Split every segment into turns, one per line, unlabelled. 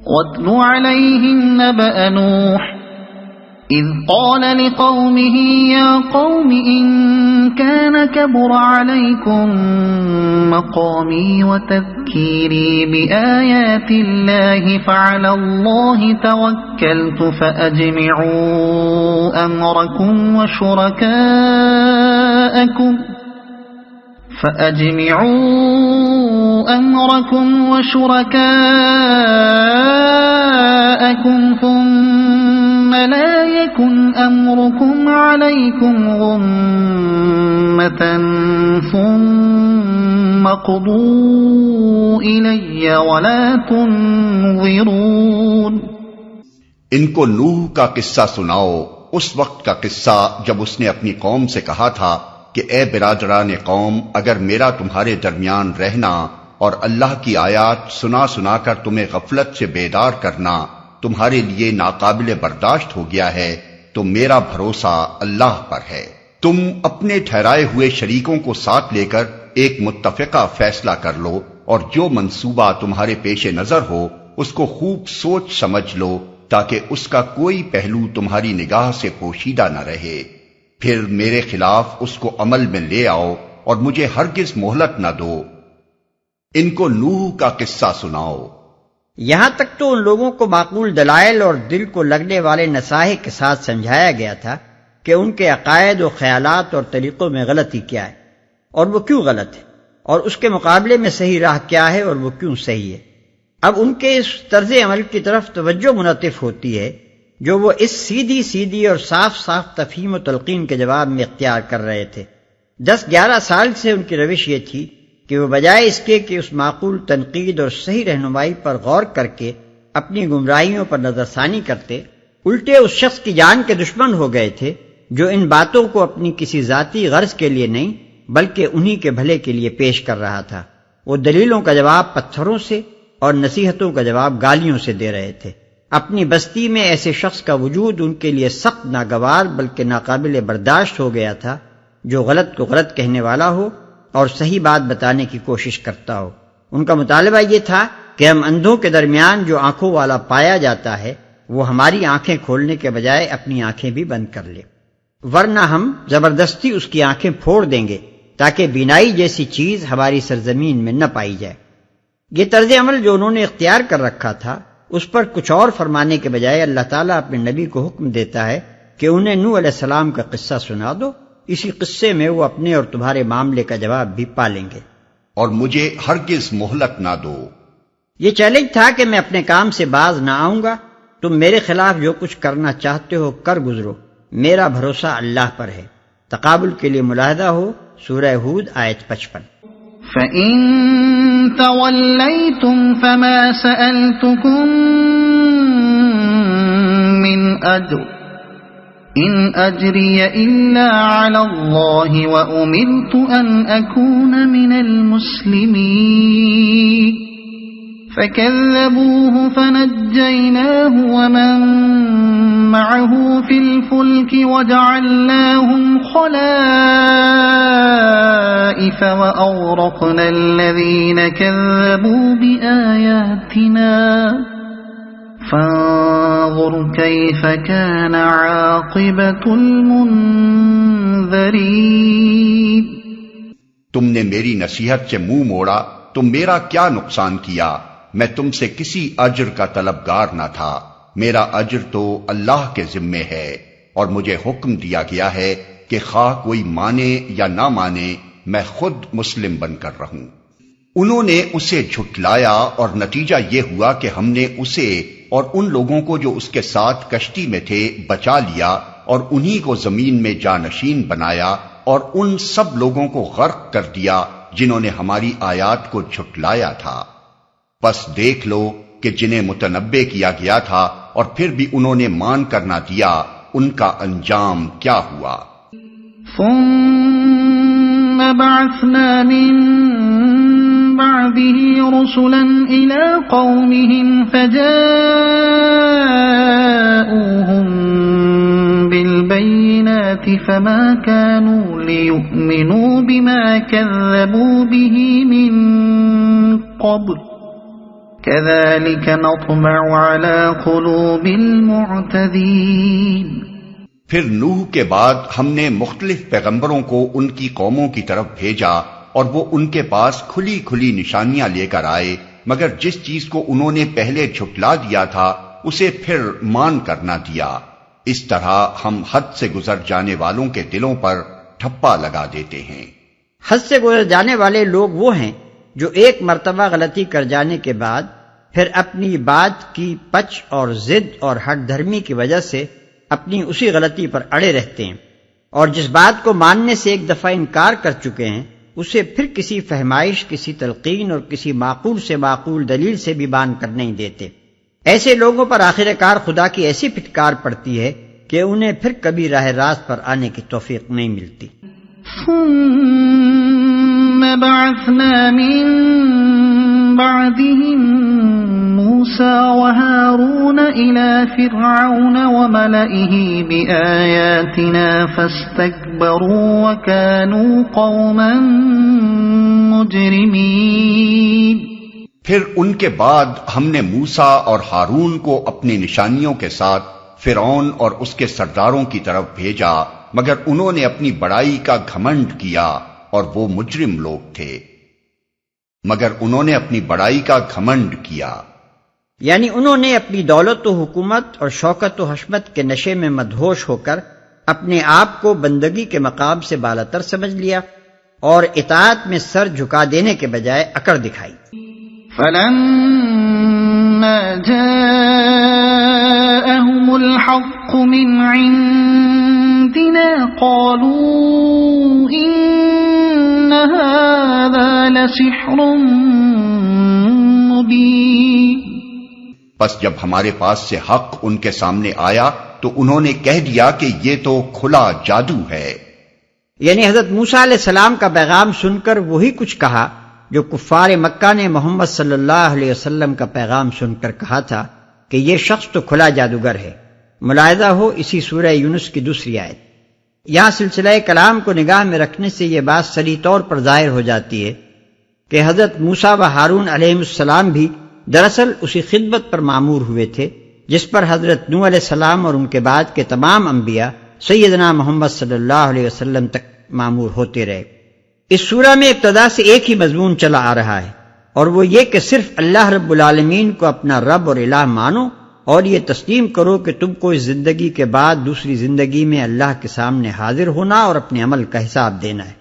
واتل عليهم نبأ نوح إذ قال لقومه يا قوم إن كان كبر عليكم مقامي وتذكيري بآيات الله فعلى الله توكلت فأجمعوا أمركم وشركاءكم ثم لا يكن أمركم عليكم غمة ثم قضوا إلي ولا تنظرون۔
ان کو نوح کا قصہ سناؤ، اس وقت کا قصہ جب اس نے اپنی قوم سے کہا تھا کہ اے برادران قوم، اگر میرا تمہارے درمیان رہنا اور اللہ کی آیات سنا سنا کر تمہیں غفلت سے بیدار کرنا تمہارے لیے ناقابل برداشت ہو گیا ہے تو میرا بھروسہ اللہ پر ہے۔ تم اپنے ٹھہرائے ہوئے شریکوں کو ساتھ لے کر ایک متفقہ فیصلہ کر لو، اور جو منصوبہ تمہارے پیش نظر ہو اس کو خوب سوچ سمجھ لو تاکہ اس کا کوئی پہلو تمہاری نگاہ سے پوشیدہ نہ رہے، پھر میرے خلاف اس کو عمل میں لے آؤ اور مجھے ہرگز مہلت نہ دو۔ ان کو نوح کا قصہ سناؤ۔
یہاں تک تو ان لوگوں کو معقول دلائل اور دل کو لگنے والے نصائح کے ساتھ سمجھایا گیا تھا کہ ان کے عقائد و خیالات اور طریقوں میں غلطی کیا ہے اور وہ کیوں غلط ہے، اور اس کے مقابلے میں صحیح راہ کیا ہے اور وہ کیوں صحیح ہے۔ اب ان کے اس طرز عمل کی طرف توجہ منعطف ہوتی ہے جو وہ اس سیدھی اور صاف تفہیم و تلقین کے جواب میں اختیار کر رہے تھے۔ 10-11 سال سے ان کی روش یہ تھی کہ وہ بجائے اس کے کہ اس معقول تنقید اور صحیح رہنمائی پر غور کر کے اپنی گمراہیوں پر نظر ثانی کرتے، الٹے اس شخص کی جان کے دشمن ہو گئے تھے جو ان باتوں کو اپنی کسی ذاتی غرض کے لیے نہیں بلکہ انہی کے بھلے کے لیے پیش کر رہا تھا۔ وہ دلیلوں کا جواب پتھروں سے اور نصیحتوں کا جواب گالیوں سے دے رہے تھے۔ اپنی بستی میں ایسے شخص کا وجود ان کے لیے سخت ناگوار بلکہ ناقابل برداشت ہو گیا تھا جو غلط کو غلط کہنے والا ہو اور صحیح بات بتانے کی کوشش کرتا ہو۔ ان کا مطالبہ یہ تھا کہ ہم اندھوں کے درمیان جو آنکھوں والا پایا جاتا ہے وہ ہماری آنکھیں کھولنے کے بجائے اپنی آنکھیں بھی بند کر لے، ورنہ ہم زبردستی اس کی آنکھیں پھوڑ دیں گے تاکہ بینائی جیسی چیز ہماری سرزمین میں نہ پائی جائے۔ یہ طرز عمل جو انہوں نے اختیار کر رکھا تھا اس پر کچھ اور فرمانے کے بجائے اللہ تعالیٰ اپنے نبی کو حکم دیتا ہے کہ انہیں نوح علیہ السلام کا قصہ سنا دو، اسی قصے میں وہ اپنے اور تمہارے معاملے کا جواب بھی پالیں گے۔
اور مجھے ہرگز مہلت نہ دو۔
یہ چیلنج تھا کہ میں اپنے کام سے باز نہ آؤں گا، تم میرے خلاف جو کچھ کرنا چاہتے ہو کر گزرو، میرا بھروسہ اللہ پر ہے۔ تقابل کے لیے ملاحظہ ہو سورہ ہود آیت 55۔
فَإِن تَوَلَّيْتُمْ فَمَا سَأَلْتُكُم مِّنْ أَجْرٍ إِنْ أَجْرِيَ إِلَّا عَلَى اللَّهِ وَأُمِرْتُ أَنْ أَكُونَ مِنَ الْمُسْلِمِينَ فَكَذَّبُوهُ فَنَجَّيْنَاهُ وَمَن مَّعَهُ فِي الْفُلْكِ وَجَعَلْنَاهُمْ خَلَائِفَ وَأَغْرَقْنَا الَّذِينَ كَذَّبُوا بِآيَاتِنَا فَانظُرْ كَيْفَ كَانَ عَاقِبَةُ الْمُنذَرِينَ۔
تم نے میری نصیحت سے منہ موڑا تو میرا کیا نقصان کیا؟ میں تم سے کسی اجر کا طلبگار نہ تھا، میرا اجر تو اللہ کے ذمے ہے، اور مجھے حکم دیا گیا ہے کہ خواہ کوئی مانے یا نہ مانے میں خود مسلم بن کر رہوں۔ انہوں نے اسے جھٹلایا اور نتیجہ یہ ہوا کہ ہم نے اسے اور ان لوگوں کو جو اس کے ساتھ کشتی میں تھے بچا لیا، اور انہی کو زمین میں جانشین بنایا، اور ان سب لوگوں کو غرق کر دیا جنہوں نے ہماری آیات کو جھٹلایا تھا۔ پس دیکھ لو کہ جنہیں متنبع کیا گیا تھا اور پھر بھی انہوں نے مان کر نہ دیا، ان کا انجام کیا ہوا۔
ثم بعثنا من بعده رسلا إلى قومهم فجاءوهم بالبينات فما كانوا ليؤمنوا بما كذبوا به من قبل كذلك نطبع على قلوب المعتدين.
پھر نوح کے بعد ہم نے مختلف پیغمبروں کو ان کی قوموں کی طرف بھیجا اور وہ ان کے پاس کھلی کھلی نشانیاں لے کر آئے، مگر جس چیز کو انہوں نے پہلے جھٹلا دیا تھا اسے پھر مان کر نہ دیا. اس طرح ہم حد سے گزر جانے والوں کے دلوں پر ٹھپا لگا دیتے ہیں.
حد سے گزر جانے والے لوگ وہ ہیں جو ایک مرتبہ غلطی کر جانے کے بعد پھر اپنی بات کی پچ اور ضد اور ہٹ دھرمی کی وجہ سے اپنی اسی غلطی پر اڑے رہتے ہیں، اور جس بات کو ماننے سے ایک دفعہ انکار کر چکے ہیں اسے پھر کسی فہمائش، کسی تلقین اور کسی معقول سے معقول دلیل سے بھی بان کر نہیں دیتے. ایسے لوگوں پر آخر کار خدا کی ایسی پھٹکار پڑتی ہے کہ انہیں پھر کبھی راہ راست پر آنے کی توفیق نہیں ملتی.
ثم بعثنا من بعدهم موسى وهارون إلى فرعون وملئه بآياتنا فاستكبروا وكانوا قوما مجرمين.
پھر ان کے بعد ہم نے موسیٰ اور ہارون کو اپنی نشانیوں کے ساتھ فرعون اور اس کے سرداروں کی طرف بھیجا، مگر انہوں نے اپنی بڑائی کا گھمنڈ کیا اور وہ مجرم لوگ تھے.
یعنی انہوں نے اپنی دولت و حکومت اور شوکت و حشمت کے نشے میں مدہوش ہو کر اپنے آپ کو بندگی کے مقام سے بالاتر سمجھ لیا اور اطاعت میں سر جھکا دینے کے بجائے اکڑ دکھائی.
فلما جاءهم الحق من عندنا قالوا إن هذا لسحر مبين.
بس جب ہمارے پاس سے حق ان کے سامنے آیا تو انہوں نے کہہ دیا کہ یہ تو کھلا جادو ہے.
یعنی حضرت موسیٰ علیہ السلام کا پیغام سن کر وہی کچھ کہا جو کفار مکہ نے محمد صلی اللہ علیہ وسلم کا پیغام سن کر کہا تھا کہ یہ شخص تو کھلا جادوگر ہے. ملاحظہ ہو اسی سورہ یونس کی دوسری آیت. یہاں سلسلہ کلام کو نگاہ میں رکھنے سے یہ بات صریح طور پر ظاہر ہو جاتی ہے کہ حضرت موسیٰ و ہارون علیہ السلام بھی دراصل اسی خدمت پر مامور ہوئے تھے جس پر حضرت نوح علیہ السلام اور ان کے بعد کے تمام انبیاء سیدنا محمد صلی اللہ علیہ وسلم تک مامور ہوتے رہے. اس سورہ میں ابتدا سے ایک ہی مضمون چلا آ رہا ہے، اور وہ یہ کہ صرف اللہ رب العالمین کو اپنا رب اور الہ مانو اور یہ تسلیم کرو کہ تم کو اس زندگی کے بعد دوسری زندگی میں اللہ کے سامنے حاضر ہونا اور اپنے عمل کا حساب دینا ہے.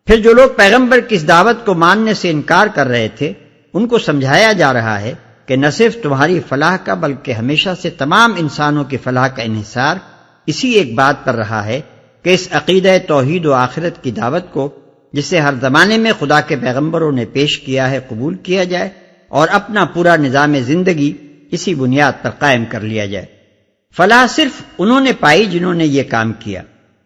پھر جو لوگ پیغمبر کی اس دعوت کو ماننے سے انکار کر رہے تھے ان کو سمجھایا جا رہا ہے کہ نہ صرف تمہاری فلاح کا بلکہ ہمیشہ سے تمام انسانوں کی فلاح کا انحصار اسی ایک بات پر رہا ہے کہ اس عقیدہ توحید و آخرت کی دعوت کو جسے ہر زمانے میں خدا کے پیغمبروں نے پیش کیا ہے قبول کیا جائے اور اپنا پورا نظام زندگی اسی بنیاد پر قائم کر لیا جائے. فلاح صرف انہوں نے پائی جنہوں نے یہ کام کیا،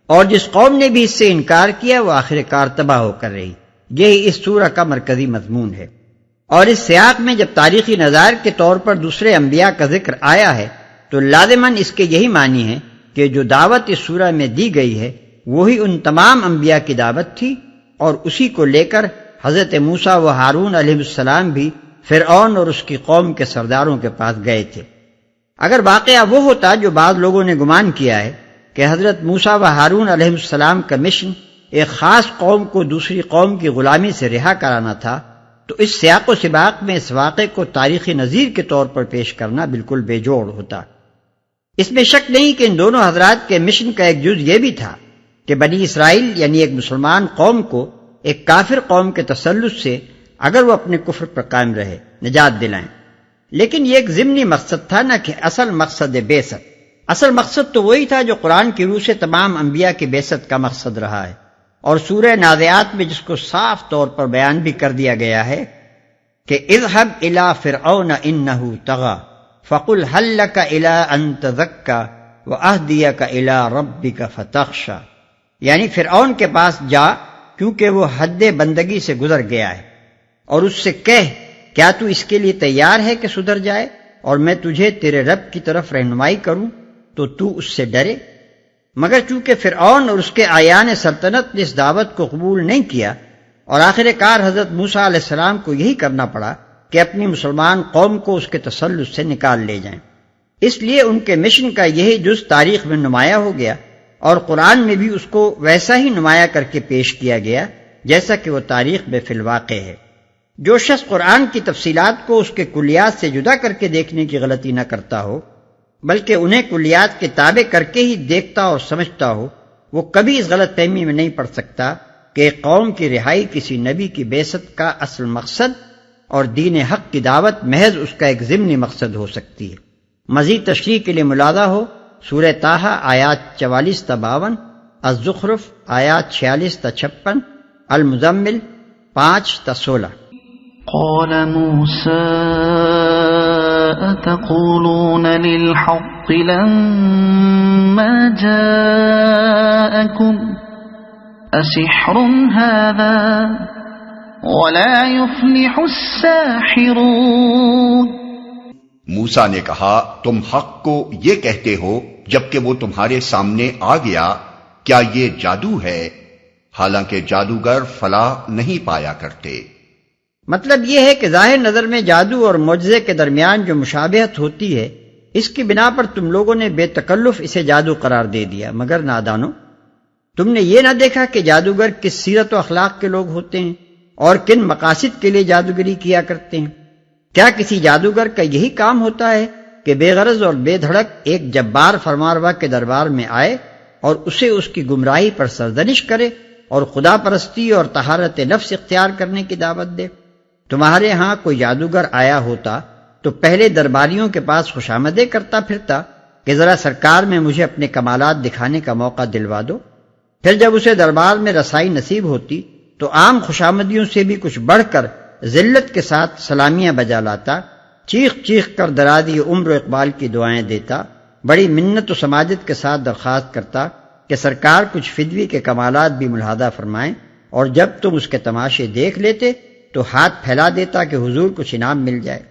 اور جس قوم نے بھی اس سے انکار کیا وہ آخر کار تباہ ہو کر رہی. یہی اس سورہ کا مرکزی مضمون ہے. اور اس سیاق میں جب تاریخی نظائر کے طور پر دوسرے انبیاء کا ذکر آیا ہے تو لازماً اس کے یہی معنی ہے کہ جو دعوت اس سورہ میں دی گئی ہے وہی ان تمام انبیاء کی دعوت تھی، اور اسی کو لے کر حضرت موسیٰ و ہارون علیہ السلام بھی فرعون اور اس کی قوم کے سرداروں کے پاس گئے تھے. اگر واقعہ وہ ہوتا جو بعض لوگوں نے گمان کیا ہے کہ حضرت موسیٰ و ہارون علیہ السلام کا مشن ایک خاص قوم کو دوسری قوم کی غلامی سے رہا کرانا تھا تو اس سیاق و سباق میں اس واقعے کو تاریخی نظیر کے طور پر پیش کرنا بالکل بے جوڑ ہوتا. اس میں شک نہیں کہ ان دونوں حضرات کے مشن کا ایک جز یہ بھی تھا کہ بنی اسرائیل یعنی ایک مسلمان قوم کو ایک کافر قوم کے تسلط سے اگر وہ اپنے کفر پر قائم رہے نجات دلائیں. لیکن یہ ایک ضمنی مقصد تھا نہ کہ اصل مقصد بعثت. اصل مقصد تو وہی تھا جو قرآن کی روح سے تمام انبیاء کی بعثت کا مقصد رہا ہے، اور سورہ نازعات میں جس کو صاف طور پر بیان بھی کر دیا گیا ہے کہ اذهب الى فرعون انه طغى فقل هل لك الى ان تزكى واهديك الى ربك فتخشى. یعنی فرعون کے پاس جا کیونکہ وہ حد بندگی سے گزر گیا ہے، اور اس سے کہہ کیا تو اس کے لیے تیار ہے کہ سدھر جائے اور میں تجھے تیرے رب کی طرف رہنمائی کروں تو تو اس سے ڈرے. مگر چونکہ فرعون اور اس کے اعیان سلطنت نے اس دعوت کو قبول نہیں کیا اور آخر کار حضرت موسیٰ علیہ السلام کو یہی کرنا پڑا کہ اپنی مسلمان قوم کو اس کے تسلط سے نکال لے جائیں۔ اس لیے ان کے مشن کا یہی جز تاریخ میں نمایاں ہو گیا، اور قرآن میں بھی اس کو ویسا ہی نمایاں کر کے پیش کیا گیا جیسا کہ وہ تاریخ میں فی الواقع ہے۔ جو شخص قرآن کی تفصیلات کو اس کے کلیات سے جدا کر کے دیکھنے کی غلطی نہ کرتا ہو، بلکہ انہیں کلیات کے تابع کر کے ہی دیکھتا اور سمجھتا ہو، وہ کبھی اس غلط فہمی میں نہیں پڑ سکتا کہ ایک قوم کی رہائی کسی نبی کی بعثت کا اصل مقصد اور دین حق کی دعوت محض اس کا ایک ضمنی مقصد ہو سکتی ہے۔ مزید تشریح کے لیے ملاحظہ ہو سورہ طٰہٰ آیات 44 تا 52، الزخرف آیات 46 تا 56، المزمل 5 تا 16۔
قال موسى أتقولون للحق لما جاءكم أسحر هذا ولا يفلح الساحرون۔
موسیٰ نے کہا تم حق کو یہ کہتے ہو جبکہ وہ تمہارے سامنے آ گیا، کیا یہ جادو ہے؟ حالانکہ جادوگر فلاح نہیں پایا کرتے۔
مطلب یہ ہے کہ ظاہر نظر میں جادو اور معجزے کے درمیان جو مشابہت ہوتی ہے، اس کی بنا پر تم لوگوں نے بے تکلف اسے جادو قرار دے دیا۔ مگر نادانو، تم نے یہ نہ دیکھا کہ جادوگر کس سیرت و اخلاق کے لوگ ہوتے ہیں اور کن مقاصد کے لیے جادوگری کیا کرتے ہیں؟ کیا کسی جادوگر کا یہی کام ہوتا ہے کہ بے غرض اور بے دھڑک ایک جبار فرمانروا کے دربار میں آئے اور اسے اس کی گمراہی پر سرزنش کرے اور خدا پرستی اور طہارت نفس اختیار کرنے کی دعوت دے؟ تمہارے ہاں کوئی جادوگر آیا ہوتا تو پہلے درباریوں کے پاس خوشامدیں کرتا پھرتا کہ ذرا سرکار میں مجھے اپنے کمالات دکھانے کا موقع دلوا دو۔ پھر جب اسے دربار میں رسائی نصیب ہوتی تو عام خوشامدیوں سے بھی کچھ بڑھ کر ذلت کے ساتھ سلامیاں بجا لاتا، چیخ چیخ کر درازی عمر و اقبال کی دعائیں دیتا، بڑی منت و سماجت کے ساتھ درخواست کرتا کہ سرکار کچھ فدوی کے کمالات بھی ملاحظہ فرمائیں، اور جب تم اس کے تماشے دیکھ لیتے تو ہاتھ پھیلا دیتا کہ حضور کچھ انعام مل جائے۔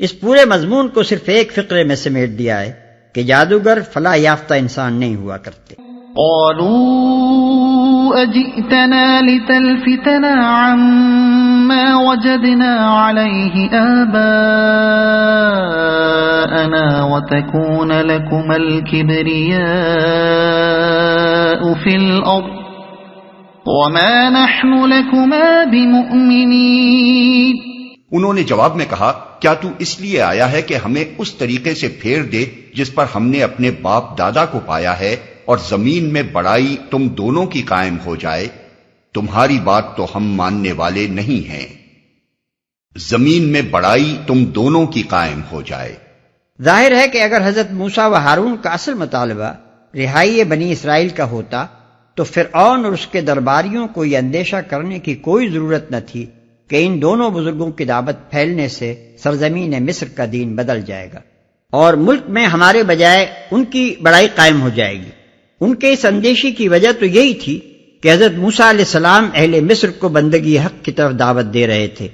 اس پورے مضمون کو صرف ایک فقرے میں سمیٹ دیا ہے کہ جادوگر فلاح یافتہ انسان نہیں ہوا کرتے۔
قالوا أجئتنا لتلفتنا عما وجدنا عليه آباءنا وتكون لكما الكبرياء في الأرض وما نحن لكما بمؤمنين۔
انہوں نے جواب میں کہا کیا تو اس لیے آیا ہے کہ ہمیں اس طریقے سے پھیر دے جس پر ہم نے اپنے باپ دادا کو پایا ہے، اور زمین میں بڑائی تم دونوں کی قائم ہو جائے؟ تمہاری بات تو ہم ماننے والے نہیں ہیں۔ زمین میں بڑائی تم دونوں کی قائم ہو جائے۔
ظاہر ہے کہ اگر حضرت موسیٰ و ہارون کا اصل مطالبہ رہائی بنی اسرائیل کا ہوتا تو فرعون اور اس کے درباریوں کو یہ اندیشہ کرنے کی کوئی ضرورت نہ تھی کہ ان دونوں بزرگوں کی دعوت پھیلنے سے سرزمین مصر کا دین بدل جائے گا اور ملک میں ہمارے بجائے ان کی بڑائی قائم ہو جائے گی۔ ان کے اس اندیشی کی وجہ تو یہی تھی کہ حضرت موسیٰ علیہ السلام اہل مصر کو بندگی حق کی طرف دعوت دے رہے تھے،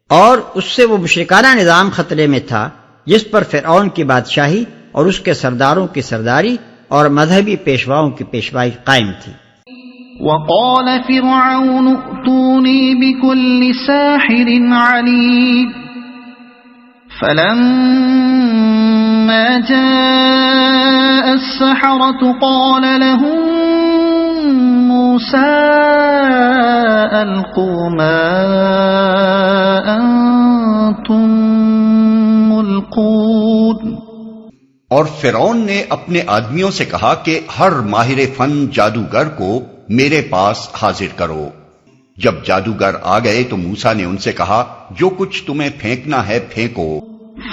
اور اس سے وہ مشرکانہ نظام خطرے میں تھا جس پر فرعون کی بادشاہی اور اس کے سرداروں کی سرداری اور مذہبی پیشواؤں کی پیشوائی قائم تھی۔
وقال فرعون ائتوني بكل ساحر عليم فلما جاء السحرة قال لهم موسى ألقوا ما أنتم ملقون۔
اور فرعون نے اپنے آدمیوں سے کہا کہ ہر ماہر فن جادوگر کو میرے پاس حاضر کرو۔ جب جادوگر آ گئے تو موسیٰ نے ان سے کہا جو کچھ تمہیں پھینکنا ہے پھینکو۔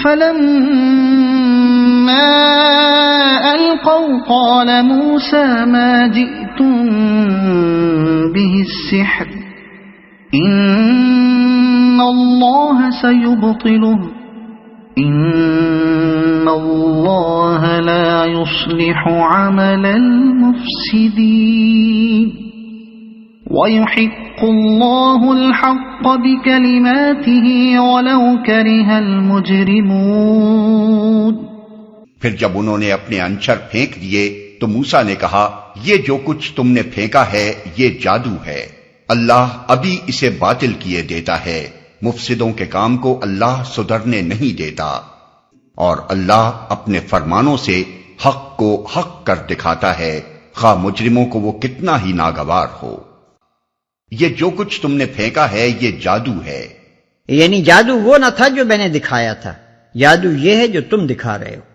فلما ألقوا قال موسى ما جئتم به السحر إن الله سيبطله إن الله لا يصلح عمل المفسدين ويحق الله الحق بكلماته ولو كره المجرمون۔
پھر جب انہوں نے اپنے انچر پھینک دیے تو موسیٰ نے کہا یہ جو کچھ تم نے پھینکا ہے یہ جادو ہے، اللہ ابھی اسے باطل کیے دیتا ہے مفسدوں کے کام کو اللہ سدھرنے نہیں دیتا، اور اللہ اپنے فرمانوں سے حق کو حق کر دکھاتا ہے، خواہ مجرموں کو وہ کتنا ہی ناگوار ہو۔ یہ جو کچھ تم نے پھینکا ہے یہ جادو ہے۔
یعنی جادو وہ نہ تھا جو میں نے دکھایا تھا، جادو یہ ہے جو تم دکھا رہے ہو۔